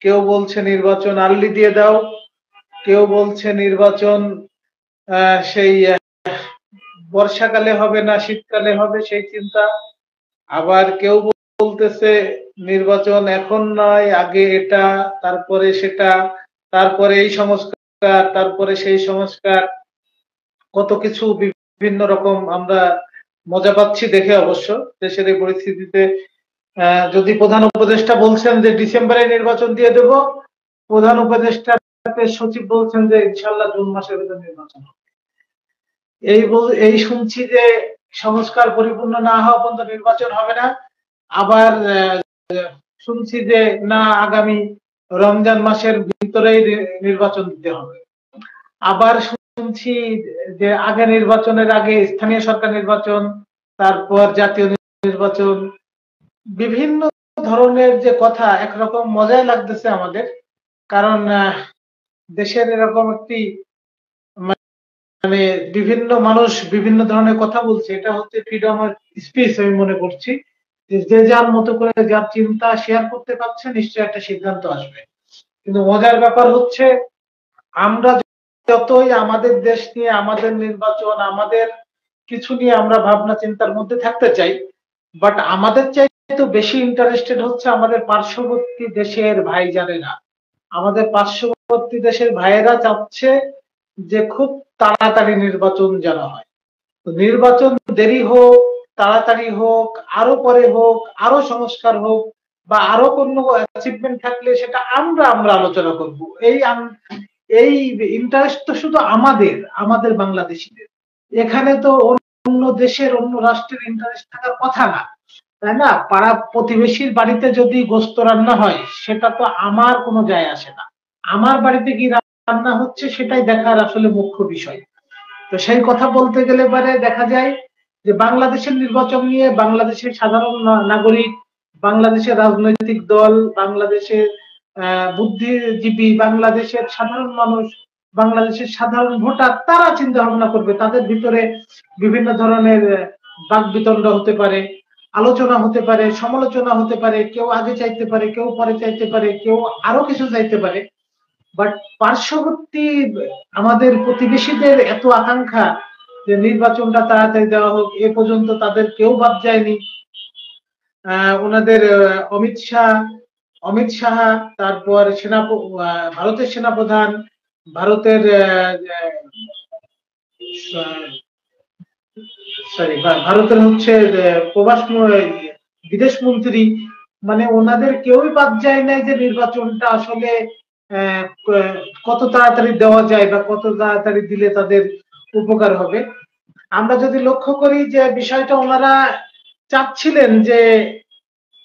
কেউ বলছে নির্বাচন আর্লি দিয়ে দাও, কেউ বলছে নির্বাচন সেই বর্ষাকালে হবে না শীতকালে হবে সেই চিন্তা, আবার কেউ বলতেছে নির্বাচন এখন নয়, আগে এটা, তারপরে সেটা, তারপরে এই সংস্কার, তারপরে সেই সংস্কার, কত কিছু বিভিন্ন রকম আমরা মজা পাচ্ছি দেখে। অবশ্য দেশের এই পরিস্থিতিতে যদি প্রধান উপদেষ্টা বলছেন যে ডিসেম্বরে নির্বাচন দিয়ে দেব, প্রধান উপদেষ্টা সচিব বলছেন যে ইনশাল্লাহ জুন মাসের ভিতরে নির্বাচন হবে। এই শুনছি যে সংস্কার পরিপূর্ণ না হওয়া পর্যন্ত নির্বাচন হবে না। আবার শুনছি যে না, আগামী রমজান মাসের ভিতরেই নির্বাচন দিতে হবে। আবার শুনছি যে আগে নির্বাচনের আগে স্থানীয় সরকার নির্বাচন, তারপর জাতীয় নির্বাচন, বিভিন্ন ধরনের যে কথা, একরকম মজাই লাগতেছে আমাদের। কারণ দেশের এরকম একটি মানে বিভিন্ন মানুষ বিভিন্ন ধরনের কথা বলছে, এটা হচ্ছে ফ্রিডম অফ স্পিচ আমি মনে করছি। যে যার মতো করে যার চিন্তা শেয়ার করতে পারছে, নিশ্চয়ই একটা সিদ্ধান্ত আসবে। কিন্তু মজার ব্যাপার হচ্ছে, আমরা যতই আমাদের দেশ নিয়ে, আমাদের নির্বাচন, আমাদের কিছু নিয়ে আমরা ভাবনা চিন্তার মধ্যে থাকতে চাই, বাট আমাদের চাইতে বেশি ইন্টারেস্টেড হচ্ছে আমাদের পার্শ্ববর্তী দেশের ভাইজানেরা। আমাদের পার্শ্ববর্তী দেশের ভাইয়েরা চাচ্ছে যে খুব তাড়াতাড়ি নির্বাচন যেন হয়। নির্বাচন দেরি হোক, তাড়াতাড়ি হোক, আরো পরে হোক, আরো সংস্কার হোক, বা আরো কোনো অ্যাচিভমেন্ট থাকলে সেটা আমরা আলোচনা করব। এই ইন্টারেস্ট তো শুধু আমাদের বাংলাদেশিদের। এখানে তো অন্য দেশের, অন্য রাষ্ট্রের ইন্টারেস্ট থাকার কথা না, তাই না? পাড়া প্রতিবেশীর বাড়িতে যদি গোস্ত রান্না হয়, সেটা তো আমার কোনো যায় আসে না। আমার বাড়িতে কি রান্না হচ্ছে সেটাই দেখার আসলে মুখ্য বিষয়। তো সেই কথা বলতে গেলে পরে দেখা যায় যে বাংলাদেশের নির্বাচন নিয়ে বাংলাদেশের সাধারণ নাগরিক, বাংলাদেশের রাজনৈতিক দল, বাংলাদেশের বুদ্ধিজীবী, বাংলাদেশের সাধারণ মানুষ, বাংলাদেশের সাধারণ ভোটার, তারা চিন্তা ভাবনা করবে। তাদের ভিতরে বিভিন্ন ধরনের বাকবিতণ্ড হতে পারে, আলোচনা হতে পারে, সমালোচনা হতে পারে, কেউ আগে চাইতে পারে, কেউ পরে চাইতে পারে, কেউ আরো কিছু চাইতে পারে। বাট পার্শ্ববর্তী আমাদের প্রতিবেশীদের এত আকাঙ্ক্ষা যে নির্বাচনটা তাড়াতাড়ি দেওয়া হোক, এ পর্যন্ত তাদের কেউ বাদ যায়নি। ওনাদের অমিত শাহ, তারপর ভারতের সেনাপ্রধান, ভারতের ভারতের হচ্ছে বিদেশ মন্ত্রী, মানে ওনাদের কেউই বাদ যায় নাই যে নির্বাচনটা আসলে কত তাড়াতাড়ি দেওয়া যায় বা কত তাড়াতাড়ি দিলে তাদের উপকার হবে। আমরা যদি লক্ষ্য করি যে বিষয়টা ওনারা চাচ্ছিলেন যে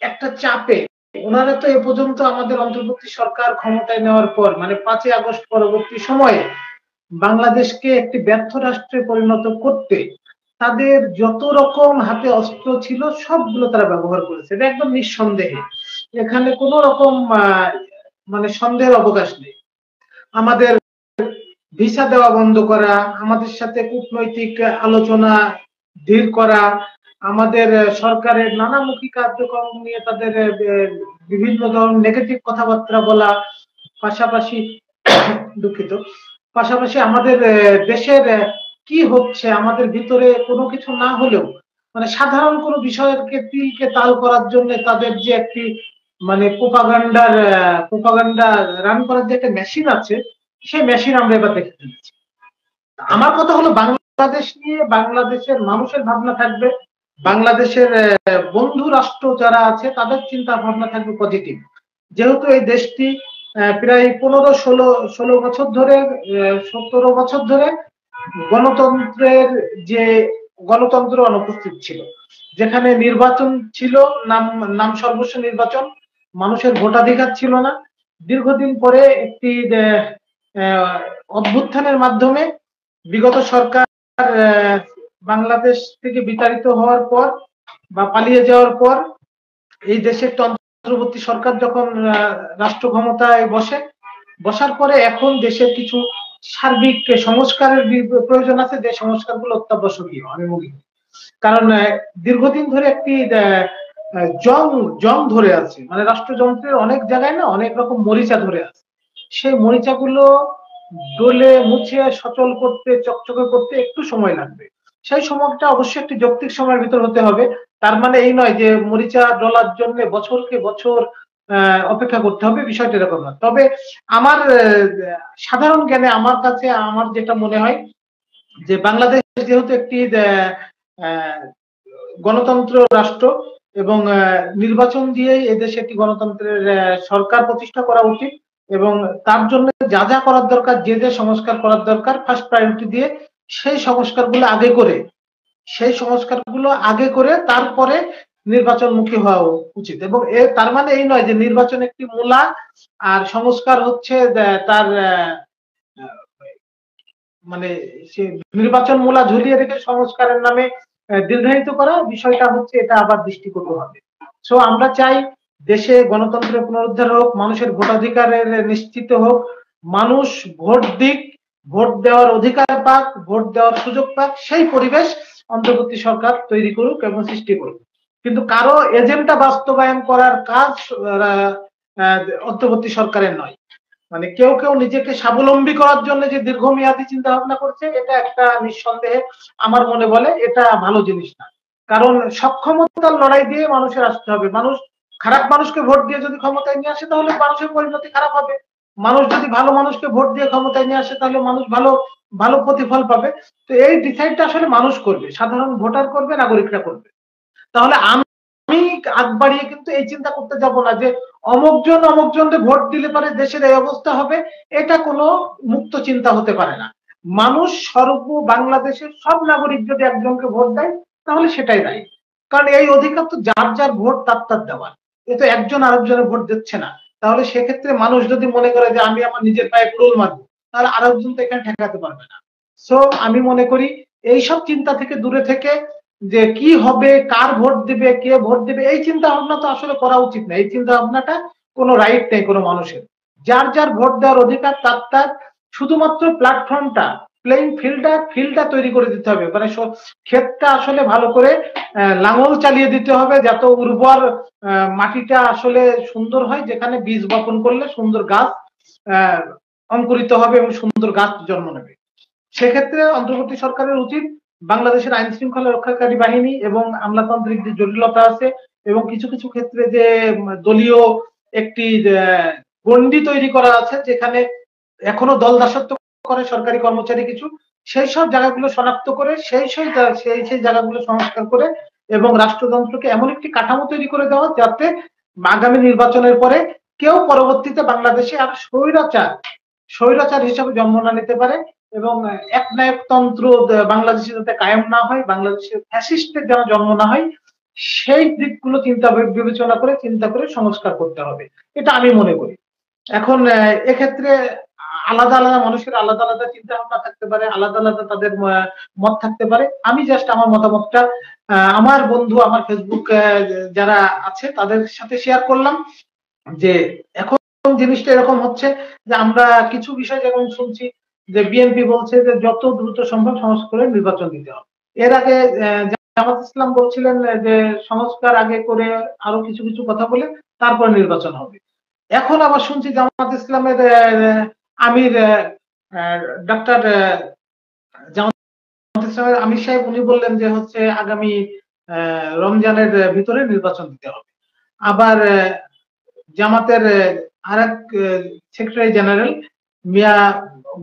একটা চাপে, ওনারা তো এ পর্যন্ত আমাদের অন্তর্বর্তী সরকার ক্ষমতায় নেওয়ার পর, মানে 5ই আগস্ট পরবর্তী সময়ে বাংলাদেশকে একটি ব্যর্থ রাষ্ট্রে পরিণত করতে তাদের যত রকম হাতে অস্ত্র ছিল সবগুলো তারা ব্যবহার করেছে, এটা একদম নিঃসন্দেহে। এখানে কোনো রকম মানে সন্দেহের অবকাশ নেই। আমাদের ভিসা দেওয়া বন্ধ করা, আমাদের সাথে কূটনৈতিক আলোচনা ধীর করা, আমাদের সরকারের নানামুখী কার্যক্রম নিয়ে তাদের বিভিন্ন ধরনের নেগেটিভ কথাবার্তা বলা, পাশাপাশি দুঃখিত, পাশাপাশি আমাদের দেশের কি হচ্ছে আমাদের ভিতরে কোনো কিছু না হলেও, মানে সাধারণ কোনো বিষয়ের কে তাল করার জন্য তাদের যে একটি মানে প্রোপাগান্ডা রান করার যে একটা মেশিন আছে, সেই মেশিন আমরা এবার দেখে ফেলেছি। আমার কথা হলো, বাংলাদেশ নিয়ে বাংলাদেশের মানুষের ভাবনা থাকবে, বাংলাদেশের বন্ধু রাষ্ট্র যারা আছে তাদের চিন্তা ভাবনা থাকবে পজিটিভ। যেহেতু এই দেশটি প্রায় 15-16 বছর ধরে, 17 বছর ধরে গণতন্ত্র অনুপস্থিত ছিল, যেখানে নির্বাচন ছিল নাম সর্বস্ব নির্বাচন, মানুষের ভোটাধিকার ছিল না। দীর্ঘদিন পরে একটি অভ্যুত্থানের মাধ্যমে বিগত সরকার বাংলাদেশ থেকে বিতাড়িত হওয়ার পর বা পালিয়ে যাওয়ার পর এই দেশের অন্তর্বর্তী সরকার যখন রাষ্ট্র ক্ষমতায় বসার পরে এখন দেশের কিছু সার্বিক সংস্কারের প্রয়োজন আছে, যে সংস্কারগুলো অত্যাবশ্যকীয় আমি মনে করি। কারণ দীর্ঘদিন ধরে একটি জং জং ধরে আছে, মানে রাষ্ট্রযন্ত্রের অনেক জায়গায় না অনেক রকম মরিচা ধরে আছে। সেই মরিচাগুলো ডলে মুছে সচল করতে, চকচকে করতে একটু সময় লাগবে। সেই সময়টা অবশ্যই একটি যৌক্তিক সময়ের ভিতর হতে হবে। তার মানে এই নয় যে মরিচা ডলার জন্য বছরকে বছর অপেক্ষা করতে হবে, বিষয়টা এরকম না। তবে আমার সাধারণ জ্ঞানে আমার কাছে আমার যেটা মনে হয় যে বাংলাদেশ যেহেতু একটি গণতন্ত্র রাষ্ট্র এবং নির্বাচন দিয়েই এদেশে একটি গণতন্ত্রের সরকার প্রতিষ্ঠা করা উচিত, এবং তার জন্য যা যা করার দরকার, যে যে সংস্কার করার দরকার, ফার্স্ট প্রায়োরিটি দিয়ে সেই সংস্কারগুলো আগে করে, সেই সংস্কারগুলো আগে করে তারপরে নির্বাচনমুখী হওয়া উচিত। এবং তার মানে এই নয় যে নির্বাচন একটি মূলা আর সংস্কার হচ্ছে তার মানে সে নির্বাচন মূলা ঝুলিয়ে রেখে সংস্কারের নামে দীর্ঘায়িত করা, বিষয়টা হচ্ছে এটা আবার দৃষ্টিকটু হবে। সো আমরা চাই দেশে গণতন্ত্রের পুনরুদ্ধার হোক, মানুষের ভোটাধিকারের নিশ্চিত হোক, মানুষ ভোট দিক, ভোট দেওয়ার অধিকার পাক, ভোট দেওয়ার সুযোগ পাক, সেই পরিবেশ অন্তর্বর্তী সরকার তৈরি করুক এবং সৃষ্টি করুক। কিন্তু কারো এজেন্ডা বাস্তবায়ন করার কাজ অন্তর্বর্তী সরকারের নয়। মানে কেউ কেউ নিজেকে স্বাবলম্বী করার জন্য যে দীর্ঘমেয়াদী চিন্তা ভাবনা করছে, এটা একটা নিঃসন্দেহে আমার মনে বলে এটা ভালো জিনিস না। কারণ সক্ষমতার লড়াই দিয়ে মানুষের আসতে হবে। মানুষ খারাপ মানুষকে ভোট দিয়ে যদি ক্ষমতায় নিয়ে আসে তাহলে মানুষের পরিণতি খারাপ হবে। মানুষ যদি ভালো মানুষকে ভোট দিয়ে ক্ষমতায় নিয়ে আসে তাহলে মানুষ ভালো ভালো প্রতিফল পাবে। তো এই ডিসাইডটা আসলে মানুষ করবে, সাধারণ ভোটার করবে, নাগরিকরা করবে। তাহলে আমি আগ বাড়িয়ে কিন্তু এই চিন্তা করতে যাব না যে অমুকজনকে ভোট দিলে পারে দেশের এই অবস্থা হবে, এটা কোনো মুক্ত চিন্তা হতে পারে না। মানুষ বাংলাদেশের সব নাগরিক যদি একজনকে ভোট দেয় তাহলে সেটাই রাইট। কারণ এই অধিকার তো যার যার ভোট তার তার দেওয়ার, এ তো একজন আরেকজনের ভোট দিচ্ছে না। তাহলে সেক্ষেত্রে মানুষ যদি মনে করে যে আমি আমার নিজের পায়ে কুড়োল মারবো, তাহলে আরেকজন তো এখানে ঠেকাতে পারবে না। সো আমি মনে করি এইসব চিন্তা থেকে দূরে থেকে যে কি হবে, কার ভোট দিবে, কে ভোট দিবে, এই চিন্তা ভাবনা তো আসলে করা উচিত না। এই চিন্তা ভাবনাটা কোনো রাইট নেই কোনো মানুষের। যার যার ভোট দেওয়ার অধিকার তার তার, শুধুমাত্র প্ল্যাটফর্মটা, প্লেইং ফিল্ডটা তৈরি করে দিতে হবে। মানে ক্ষেতটা আসলে ভালো করে লাঙল চালিয়ে দিতে হবে, যাতে উর্বর মাটিটা আসলে সুন্দর হয়, যেখানে বীজ বপন করলে সুন্দর গাছ অঙ্কুরিত হবে এবং সুন্দর গাছ জন্ম নেবে। সেক্ষেত্রে অন্তর্বর্তী সরকারের উচিত বাংলাদেশের আইন শৃঙ্খলা রক্ষাকারী বাহিনী এবং আমলাতান্ত্রিক যে জটিলতা আছে এবং কিছু কিছু ক্ষেত্রে যে দলীয় একটি গণ্ডি তৈরি করা আছে, যেখানে এখনো দল দাসত্ব করে সরকারি কর্মচারী কিছু, সেই সব জায়গাগুলো শনাক্ত করে সেই জায়গাগুলো সংস্কার করে এবং রাষ্ট্রযন্ত্রকে এমন একটি কাঠামো তৈরি করে দেওয়া যাতে আগামী নির্বাচনের পরে কেউ পরবর্তীতে বাংলাদেশে আর স্বৈরাচার হিসাবে জন্ম না নিতে পারে, এবং একনায়কতন্ত্র বাংলাদেশে যাতে কায়েম না হয়, বাংলাদেশের ফ্যাসিস্টের যেন জন্ম না হয়, সেই দিকগুলো বিবেচনা করে চিন্তা করে সংস্কার করতে হবে, এটা আমি মনে করি। এখন এক্ষেত্রে আলাদা আলাদা মানুষের আলাদা আলাদা চিন্তা ভাবনা থাকতে পারে, আলাদা আলাদা তাদের মত থাকতে পারে। আমি জাস্ট আমার মতামতটা আমার বন্ধু, আমার ফেসবুক যারা আছে তাদের সাথে শেয়ার করলাম যে এখন জিনিসটা এরকম হচ্ছে যে আমরা কিছু বিষয় যেমন শুনছি যে বিএনপি বলছে যে যত দ্রুত সম্ভব সংস্কার করে নির্বাচন দিতে হবে। এর আগে জামাত ইসলাম বলছিলেন যে সংস্কার আগে করে আরো কিছু কিছু কথা বলে তারপর নির্বাচন হবে। এখন আবার শুনছি জামাত ইসলামের আমির ডাক্তার জামাত ইসলামের আমির সাহেব উনি বললেন যে হচ্ছে আগামী রমজানের ভিতরে নির্বাচন দিতে হবে। আবার জামাতের আরেক সেক্রেটারি জেনারেল মিয়া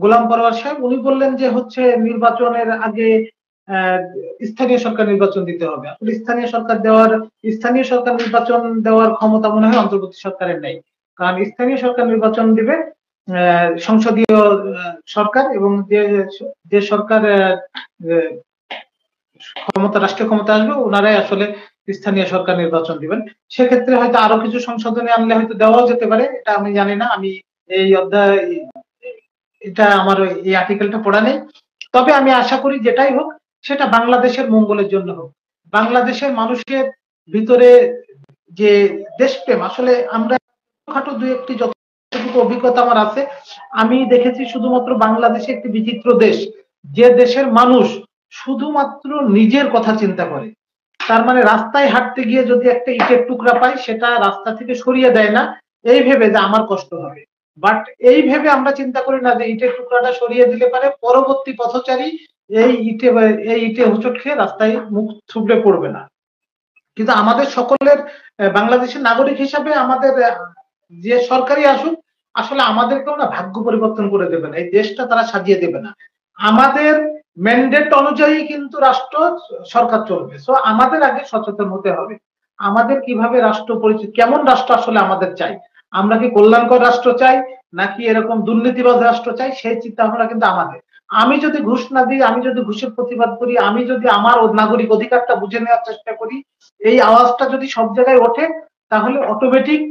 গোলাম পরওয়ার সাহেব উনি বললেন যে হচ্ছে নির্বাচনের আগে স্থানীয় সরকার নির্বাচন দিতে হবে। আসলে স্থানীয় সরকার নির্বাচন দেওয়ার ক্ষমতা মনে হয় অন্তর্বর্তী সরকারের নেই। কারণ স্থানীয় সরকার নির্বাচন দিবে সংসদীয় সরকার, এবং যে সরকার রাষ্ট্রীয় ক্ষমতা আসবে ওনারাই আসলে স্থানীয় সরকার নির্বাচন দিবেন। সেক্ষেত্রে হয়তো আরো কিছু সংশোধনী আনলে হয়তো দেওয়াও যেতে পারে, এটা আমি জানি না, আমি এই অধ্যায় এটা আমার এই আর্টিকেলটা পড়া নেই। তবে আমি আশা করি যেটাই হোক সেটা বাংলাদেশের মঙ্গলের জন্য হোক। বাংলাদেশের মানুষের ভিতরে যে দেশপ্রেম, আসলে আমরা খাটো দুই একটি যতটুকু অভিজ্ঞতা আমার আছে, আমি দেখেছি শুধুমাত্র বাংলাদেশে একটি বিচিত্র দেশ, যে দেশের মানুষ শুধুমাত্র নিজের কথা চিন্তা করে, তার মানে রাস্তায় হাঁটতে গিয়ে যদি একটা ইটের টুকরা পাই সেটা রাস্তা থেকে সরিয়ে দেয় না এই ভেবে যে আমার কষ্ট হবে, বাট এই ভেবে আমরা চিন্তা করি না যে ইটের টুকরাটা সরিয়ে দিলে পারে পরবর্তী পথচারী এই ইটে হোঁচট খেয়ে রাস্তায় মুখ থুবড়ে পড়বে না। কিন্তু আমাদের সকলের বাংলাদেশের নাগরিক হিসাবে আমাদের যে সরকারি আসুক, আসলে আমাদেরকেও না ভাগ্য পরিবর্তন করে দেবে না, এই দেশটা তারা সাজিয়ে দেবে না। আমাদের ম্যান্ডেট অনুযায়ী কিন্তু রাষ্ট্র সরকার চলবে। সো আমাদের আগে সচেতন হতে হবে আমাদের কিভাবে রাষ্ট্র পরিচিত, কেমন রাষ্ট্র আসলে আমাদের চাই। আমরা কি কল্যাণকর রাষ্ট্র চাই নাকি এরকম দুর্নীতিবাজ রাষ্ট্র চাই, সেই চিন্তা ভাবনা কিন্তু আমাদের। আমি যদি ঘুষ না দিই, আমি যদি ঘুষের প্রতিবাদ করি, আমি যদি আমার নাগরিক অধিকারটা বুঝে নেওয়ার চেষ্টা করি, এই আওয়াজটা যদি সব জায়গায় ওঠে, তাহলে অটোমেটিক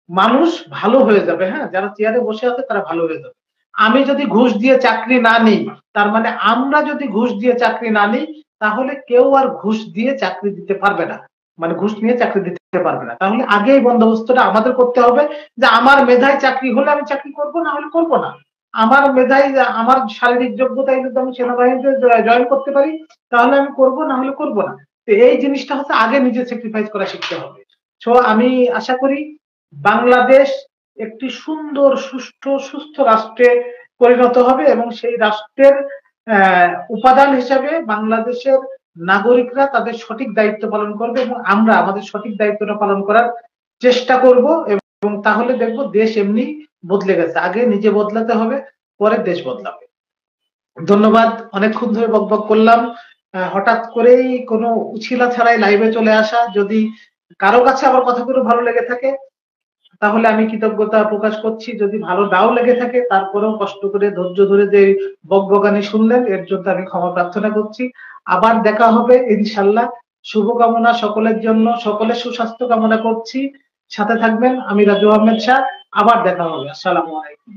মানুষ ভালো হয়ে যাবে। হ্যাঁ, যারা চেয়ারে বসে আছে তারা ভালো হয়ে যাবে। আমি যদি ঘুষ দিয়ে চাকরি না নিই, তার মানে আমরা যদি ঘুষ দিয়ে চাকরি না নিই, তাহলে কেউ আর ঘুষ দিয়ে চাকরি দিতে পারবে না, মানে ঘুষ নিয়ে চাকরি দিতে পারবে না। তাহলে আগে এই বন্দোবস্তটা আমাদের করতে হবে যে আমার মেধায় চাকরি হলে আমি চাকরি করব, না হলে করব না। আমার মেধায়, আমার শারীরিক যোগ্যতায় যদি আমি সেনাবাহিনীতে জয়েন করতে পারি তাহলে আমি করব, না হলে করব না। তো এই জিনিসটা হচ্ছে আগে নিজে স্যাক্রিফাইস করা শিখতে হবে। সো আমি আশা করি বাংলাদেশ একটি সুন্দর, সুষ্ঠু, সুস্থ রাষ্ট্রে পরিণত হবে এবং সেই রাষ্ট্রের উপাদান হিসাবে বাংলাদেশের নাগরিকরা তাদের সঠিক দায়িত্ব পালন করবে এবং আমরা আমাদের সঠিক দায়িত্বটা পালন করার চেষ্টা করব। এবং তাহলে দেখবো দেশ এমনি বদলে গেছে। আগে নিজে বদলাতে হবে, পরে দেশ বদলাবে। ধন্যবাদ, অনেকক্ষণ ধরে বকবক করলাম। হঠাৎ করেই কোনো উছিলা ছাড়াই লাইভে চলে আসা। যদি কারো কাছে আমার কথাগুলো ভালো লেগে থাকে তাহলে আমি কৃতজ্ঞতা প্রকাশ করছি। যদি ভালো নাও লেগে থাকে তারপরেও কষ্ট করে ধৈর্য ধরে যে বকবকানি শুনলেন এর জন্য আমি ক্ষমা প্রার্থনা করছি। আবার দেখা হবে ইনশাল্লাহ। শুভকামনা সকলের জন্য, সকলের সুস্বাস্থ্য কামনা করছি। সাথে থাকবেন, আমি রাজু আহমেদ শাহ। আবার দেখা হবে। আসসালামু আলাইকুম।